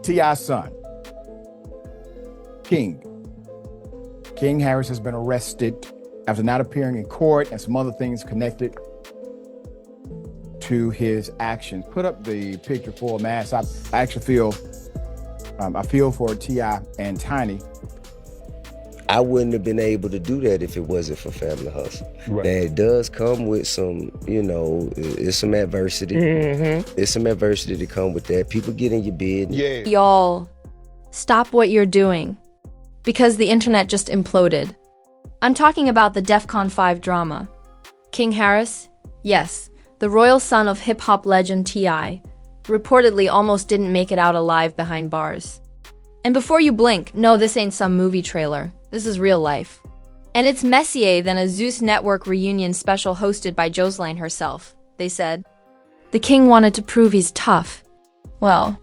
T.I.'s son, King Harris, has been arrested after not appearing in court and some other things connected to his actions. Put up the picture for Mass. I actually feel, I feel for T.I. and Tiny. I wouldn't have been able to do that if it wasn't for Family Hustle. Right. Now, it does come with some, it's some adversity. There's some adversity to come with that. People get in your business. Yeah. Y'all, stop what you're doing, because the internet just imploded. I'm talking about the DEFCON 5 drama. King Harris, yes, the royal son of hip-hop legend T.I., reportedly almost didn't make it out alive behind bars. And before you blink, no, this ain't some movie trailer. This is real life. And it's messier than a Zeus Network reunion special hosted by Joseline herself, they said. The king wanted to prove he's tough. Well,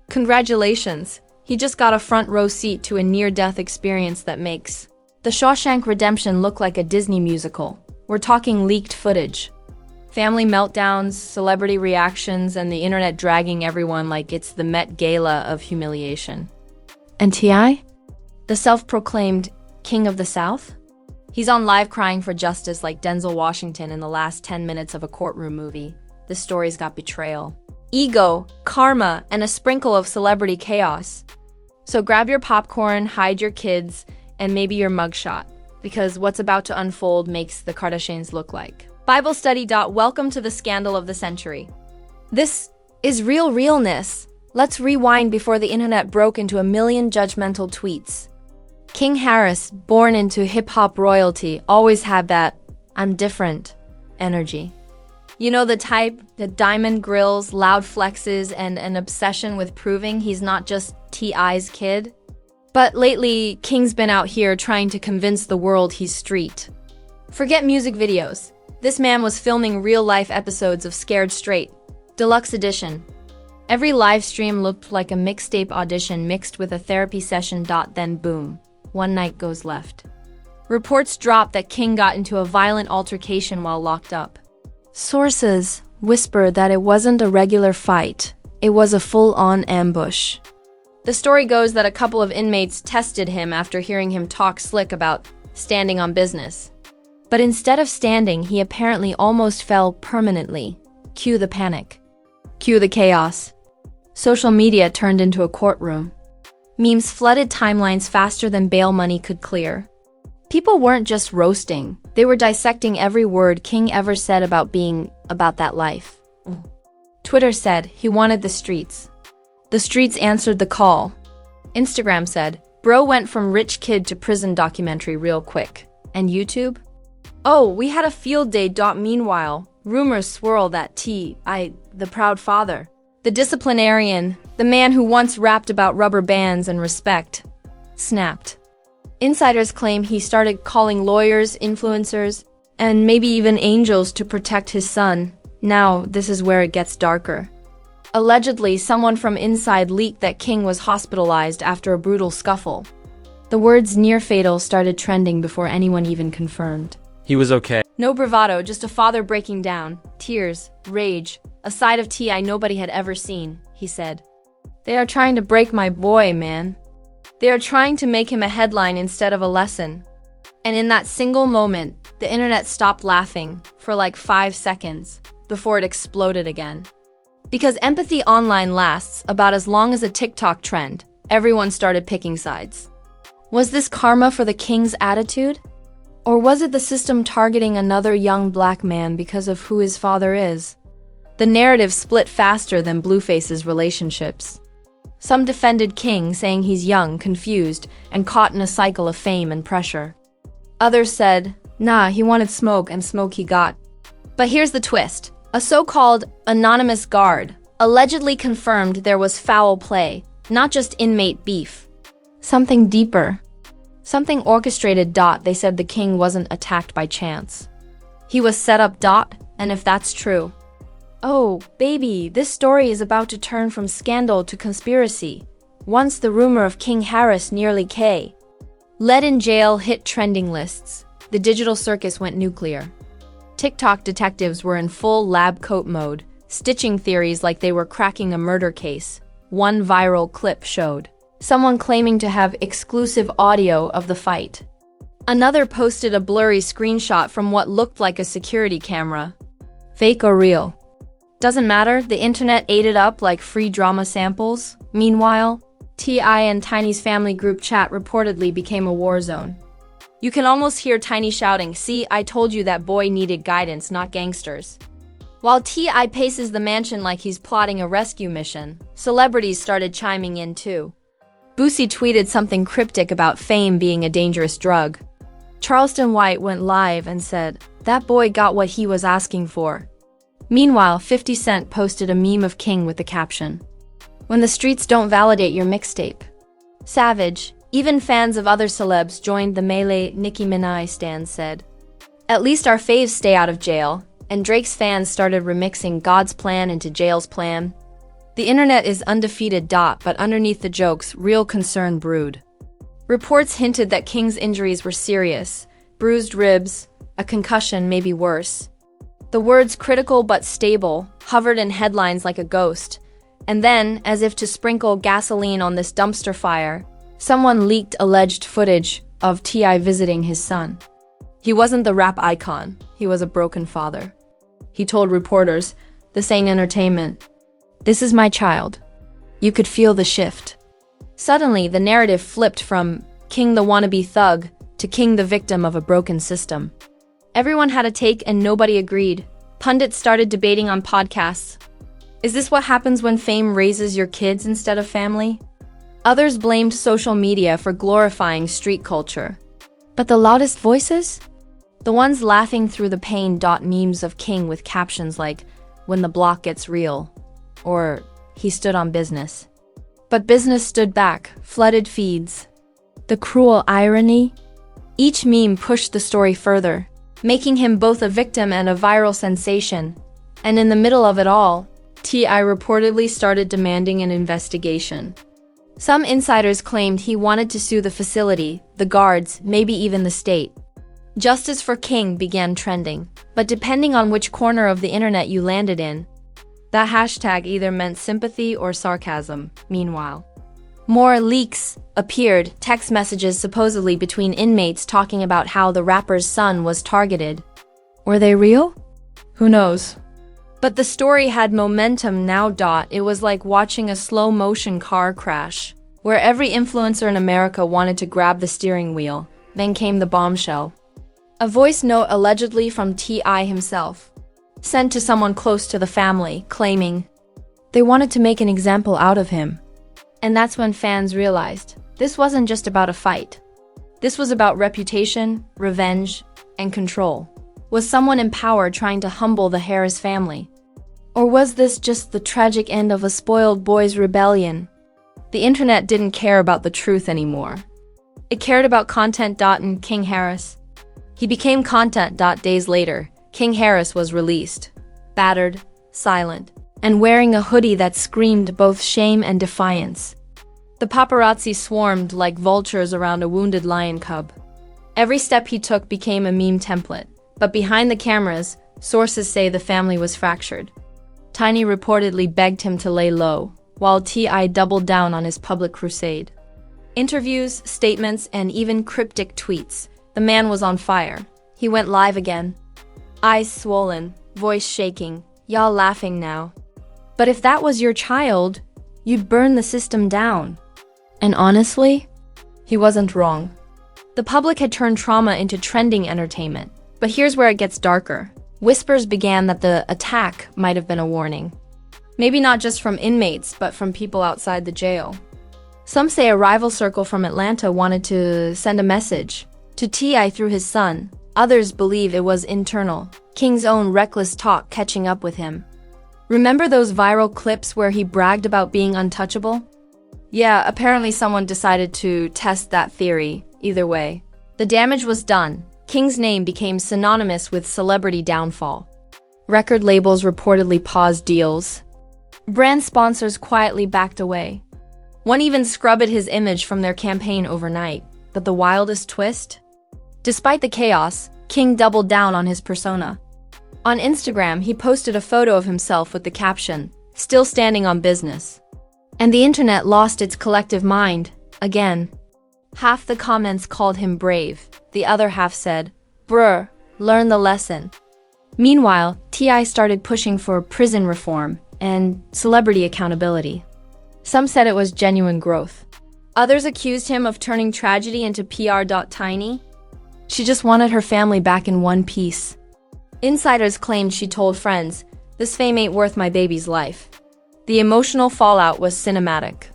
congratulations. He just got a front row seat to a near-death experience that makes The Shawshank Redemption look like a Disney musical. We're talking leaked footage. Family meltdowns, celebrity reactions, and the internet dragging everyone like it's the Met Gala of humiliation. And T.I.? The self-proclaimed King of the South? He's on live crying for justice like Denzel Washington in the last 10 minutes of a courtroom movie. This story's got betrayal, ego, karma, and a sprinkle of celebrity chaos. So grab your popcorn, hide your kids, and maybe your mugshot, because what's about to unfold makes the Kardashians look like Bible study. Welcome to the scandal of the century. This is real realness. Let's rewind before the internet broke into a million judgmental tweets. King Harris, born into hip-hop royalty, always had that "I'm different" energy. You know the type, the diamond grills, loud flexes, and an obsession with proving he's not just T.I.'s kid. But lately, King's been out here trying to convince the world he's street. Forget music videos. This man was filming real-life episodes of Scared Straight, Deluxe Edition. Every live stream looked like a mixtape audition mixed with a therapy session. Then boom, one night goes left. Reports drop that King got into a violent altercation while locked up. Sources whisper that it wasn't a regular fight, it was a full-on ambush. The story goes that a couple of inmates tested him after hearing him talk slick about standing on business. But instead of standing, he apparently almost fell permanently. Cue the panic. Cue the chaos. Social media turned into a courtroom. Memes flooded timelines faster than bail money could clear. People weren't just roasting, they were dissecting every word King ever said about being about that life. Twitter said he wanted the streets. The streets answered the call. Instagram said, bro went from rich kid to prison documentary real quick. And YouTube? Oh, we had a field day. Meanwhile, rumors swirl that T.I., the proud father, the disciplinarian, the man who once rapped about rubber bands and respect, snapped. Insiders claim he started calling lawyers, influencers, and maybe even angels to protect his son. Now, this is where it gets darker. Allegedly, someone from inside leaked that King was hospitalized after a brutal scuffle. The words near fatal started trending before anyone even confirmed. He was okay. No bravado, just a father breaking down. Tears, rage, a side of T.I. nobody had ever seen, he said. They are trying to break my boy, man. They are trying to make him a headline instead of a lesson. And in that single moment, the internet stopped laughing for like 5 seconds before it exploded again. Because empathy online lasts about as long as a TikTok trend, everyone started picking sides. Was this karma for the king's attitude? Or was it the system targeting another young black man because of who his father is? The narrative split faster than Blueface's relationships. Some defended King, saying he's young, confused, and caught in a cycle of fame and pressure. Others said, nah, he wanted smoke and smoke he got. But here's the twist. A so-called anonymous guard allegedly confirmed there was foul play, not just inmate beef. Something deeper. Something orchestrated. They said the king wasn't attacked by chance. He was set up. And if that's true, oh, baby, this story is about to turn from scandal to conspiracy. Once the rumor of King Harris nearly led in jail hit trending lists, the digital circus went nuclear. TikTok detectives were in full lab coat mode, stitching theories like they were cracking a murder case. one viral clip showed. Someone claiming to have exclusive audio of the fight. Another posted a blurry screenshot from what looked like a security camera. Fake or real? Doesn't matter, the internet ate it up like free drama samples. Meanwhile, T.I. and Tiny's family group chat reportedly became a war zone. You can almost hear Tiny shouting, "See, I told you that boy needed guidance, not gangsters." While T.I. paces the mansion like he's plotting a rescue mission, celebrities started chiming in too. Boosie tweeted something cryptic about fame being a dangerous drug. Charleston White went live and said, "That boy got what he was asking for." Meanwhile, 50 Cent posted a meme of King with the caption, "When the streets don't validate your mixtape." Savage. Even fans of other celebs joined the melee. Nicki Minaj stans said, "At least our faves stay out of jail," and Drake's fans started remixing God's plan into jail's plan. The internet is undefeated. But underneath the jokes, real concern brewed. Reports hinted that King's injuries were serious, bruised ribs, a concussion, maybe worse. The words "critical but stable" hovered in headlines like a ghost. And then, as if to sprinkle gasoline on this dumpster fire, someone leaked alleged footage of T.I. visiting his son. He wasn't the rap icon, he was a broken father. He told reporters, "This ain't entertainment. This is my child." You could feel the shift. Suddenly, the narrative flipped from King the wannabe thug to King the victim of a broken system. Everyone had a take and nobody agreed. Pundits started debating on podcasts. Is this what happens when fame raises your kids instead of family? Others blamed social media for glorifying street culture. But the loudest voices? The ones laughing through the pain. Memes of King with captions like, "When the block gets real," or "He stood on business." But business stood back, flooded feeds. The cruel irony? Each meme pushed the story further, making him both a victim and a viral sensation. And in the middle of it all, T.I. reportedly started demanding an investigation. Some insiders claimed he wanted to sue the facility, the guards, maybe even the state. Justice for King began trending, but depending on which corner of the internet you landed in, that hashtag either meant sympathy or sarcasm. Meanwhile, more leaks appeared, text messages supposedly between inmates talking about how the rapper's son was targeted. Were they real? Who knows? But the story had momentum now. It was like watching a slow-motion car crash, where every influencer in America wanted to grab the steering wheel. Then came the bombshell. A voice note allegedly from T.I. himself, sent to someone close to the family, claiming they wanted to make an example out of him. And that's when fans realized this wasn't just about a fight. This was about reputation, revenge, and control. Was someone in power trying to humble the Harris family? Or was this just the tragic end of a spoiled boy's rebellion? The internet didn't care about the truth anymore. It cared about content. And King Harris. He became content. Days later, King Harris was released, battered, silent, and wearing a hoodie that screamed both shame and defiance. The paparazzi swarmed like vultures around a wounded lion cub. Every step he took became a meme template, but behind the cameras, sources say the family was fractured. Tiny reportedly begged him to lay low, while T.I. doubled down on his public crusade. Interviews, statements, and even cryptic tweets. The man was on fire. He went live again. Eyes swollen, voice shaking, y'all laughing now. But if that was your child, you'd burn the system down. And honestly, he wasn't wrong. The public had turned trauma into trending entertainment. But here's where it gets darker. Whispers began that the attack might have been a warning. Maybe not just from inmates, but from people outside the jail. Some say a rival circle from Atlanta wanted to send a message to T.I. through his son. Others believe it was internal, King's own reckless talk catching up with him. Remember those viral clips where he bragged about being untouchable? Yeah, apparently someone decided to test that theory. Either way, the damage was done. King's name became synonymous with celebrity downfall. Record labels reportedly paused deals. Brand sponsors quietly backed away. One even scrubbed his image from their campaign overnight. But the wildest twist? Despite the chaos, King doubled down on his persona. On Instagram, he posted a photo of himself with the caption, "Still standing on business." And the internet lost its collective mind, again. Half the comments called him brave, the other half said, "Brr, learn the lesson." Meanwhile, T.I. started pushing for prison reform and celebrity accountability. Some said it was genuine growth. Others accused him of turning tragedy into PR.tiny. She just wanted her family back in one piece. Insiders claimed she told friends, "This fame ain't worth my baby's life." The emotional fallout was cinematic.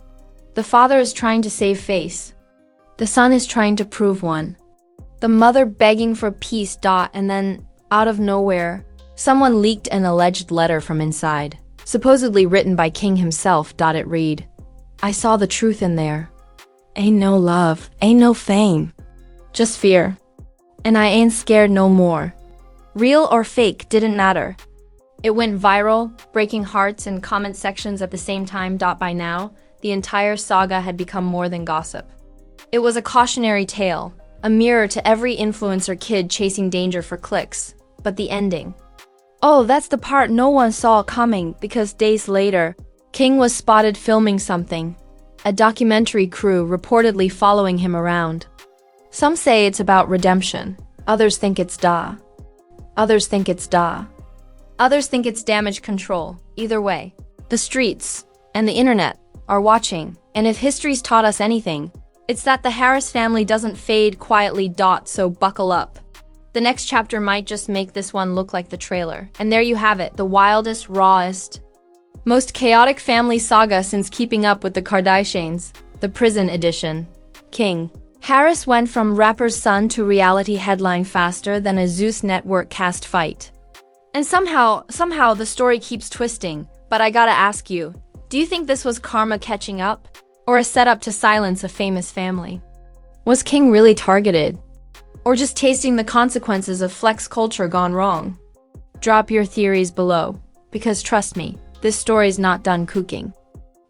The father is trying to save face. The son is trying to prove one. The mother begging for peace. And then, out of nowhere, someone leaked an alleged letter from inside, supposedly written by King himself. It read, "I saw the truth in there. Ain't no love, ain't no fame. Just fear. And I ain't scared no more." Real or fake didn't matter. It went viral, breaking hearts and comment sections at the same time. By now, the entire saga had become more than gossip. It was a cautionary tale, a mirror to every influencer kid chasing danger for clicks. But the ending. Oh, that's the part no one saw coming, because days later, King was spotted filming something. A documentary crew reportedly following him around. Some say it's about redemption. Others think it's Others think it's damage control. Either way, the streets and the internet are watching. And if history's taught us anything, it's that the Harris family doesn't fade quietly. So buckle up. The next chapter might just make this one look like the trailer. And there you have it, the wildest, rawest, most chaotic family saga since Keeping Up with the Kardashians, the prison edition. King Harris went from rapper's son to reality headline faster than a Zeus network cast fight. And somehow the story keeps twisting. But I gotta ask you, do you think this was karma catching up? Or a setup to silence a famous family? Was King really targeted? Or just tasting the consequences of flex culture gone wrong? Drop your theories below, because trust me, this story's not done cooking.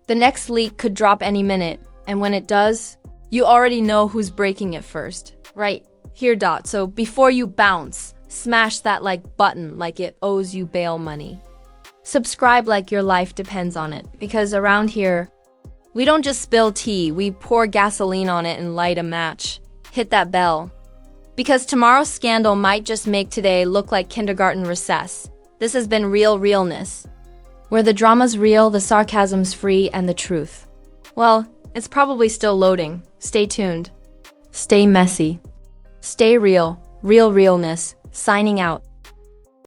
The next leak could drop any minute, and when it does, you already know who's breaking it first. Right here. So before you bounce, smash that like button like it owes you bail money. Subscribe like your life depends on it, because around here, we don't just spill tea, we pour gasoline on it and light a match. Hit that bell. Because tomorrow's scandal might just make today look like kindergarten recess. This has been Real Realness, where the drama's real, the sarcasm's free, and the truth, well, it's probably still loading. Stay tuned. Stay messy. Stay real. Real Realness. Signing out.